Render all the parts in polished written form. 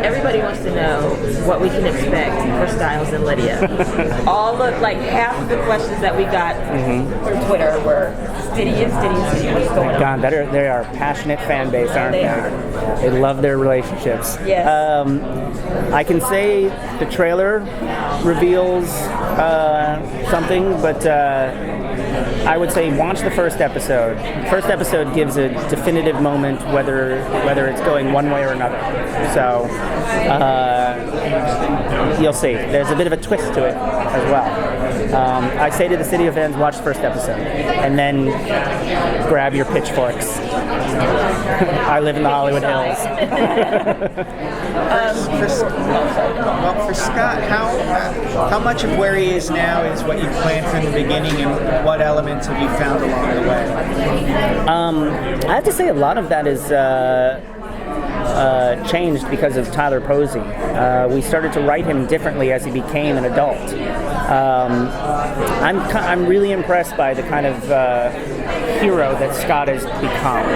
everybody wants to know what we can expect for Stiles and Lydia. All the half of the questions that we got through Twitter were Stiddy and Stiddy and Stiddy. What's going on? God, they are a passionate fan base, aren't They they? are. They love their relationships. Yes. I can say the trailer reveals something, but I would say watch the first episode. First episode gives a definitive moment whether it's going one way or another. So you'll see. There's a bit of a twist to it as well. I say to the City of fans, watch the first episode, and then grab your pitchforks. I live in the Hollywood Hills. For Scott, how much of where he is now is what you planned from the beginning, and what elements have you found along the way? I have to say a lot of that is changed because of Tyler Posey. We started to write him differently as he became an adult. I'm really impressed by the kind of hero that Scott has become.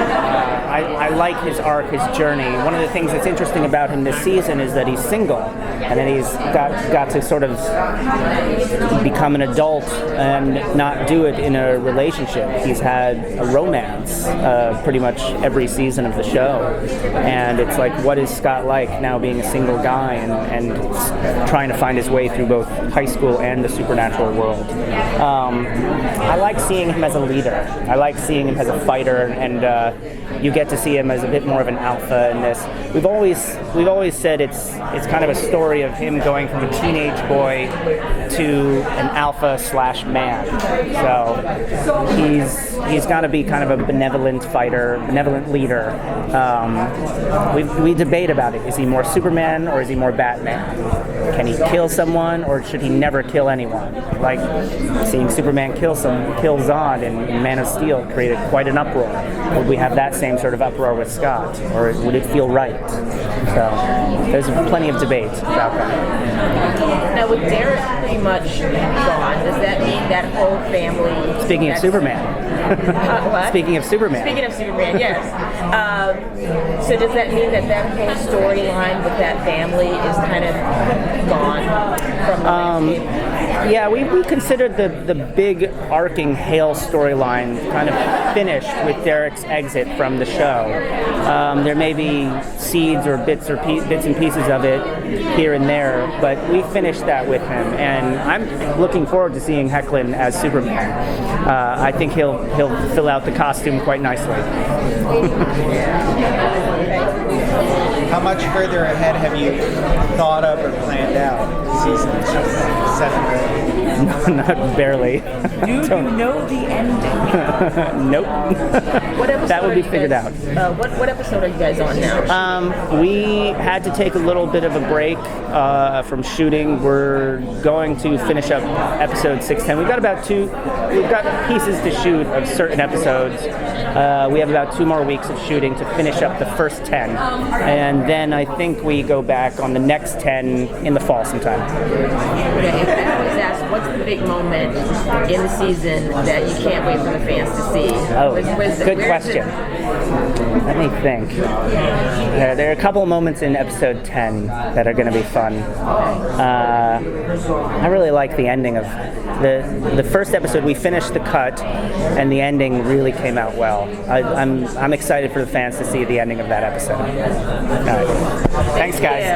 I like his arc, his journey. One of the things that's interesting about him this season is that he's single, and then he's got to sort of become an adult and not do it in a relationship. He's had a romance pretty much every season of the show, and it's like, what is Scott like now being a single guy and trying to find his way through both high school and the supernatural world. I like seeing him as a leader. I like seeing him as a fighter, and you get to see him as a bit more of an alpha in this. We've always said it's kind of a story of him going from a teenage boy to an alpha/man. So he's got to be kind of a benevolent fighter, benevolent leader. We debate about it. Is he more Superman or is he more Batman? Can he kill someone or should he never kill anyone? Like seeing Superman kill Zod in Man of Steel created quite an uproar. Would we have that same sort of uproar with Scott, or would it feel right? So there's plenty of debate about that. Now, with Derek pretty much gone, does that mean that whole family... Speaking of Superman. What? Speaking of Superman, yes. So does that mean that whole storyline with that family is kind of gone from the landscape? Yeah, we considered the big arcing Hale storyline kind of finished with Derek's exit from the show. There may be seeds or bits and pieces of it here and there, but we finished that with him, and I'm looking forward to seeing Hecklin as Superman. I think he'll fill out the costume quite nicely. How much further ahead have you thought of or planned out? Season 7 or 8? Not barely. Do you know the ending? Nope. That would be figured out. What episode are you guys on now? We had to take a little bit of a break from shooting. We're going to finish up episode 610. We've got pieces to shoot of certain episodes. We have about 2 more weeks of shooting to finish up the first 10. And then I think we go back on the next 10 in the fall sometime. Okay, I always ask, what's the big moment in the season that you can't wait for the fans to see? Good question. Let me think. There are a couple of moments in episode 10 that are going to be fun. I really like the ending of the first episode. We finished the cut, and the ending really came out well. I'm excited for the fans to see the ending of that episode. All right. Thanks, guys.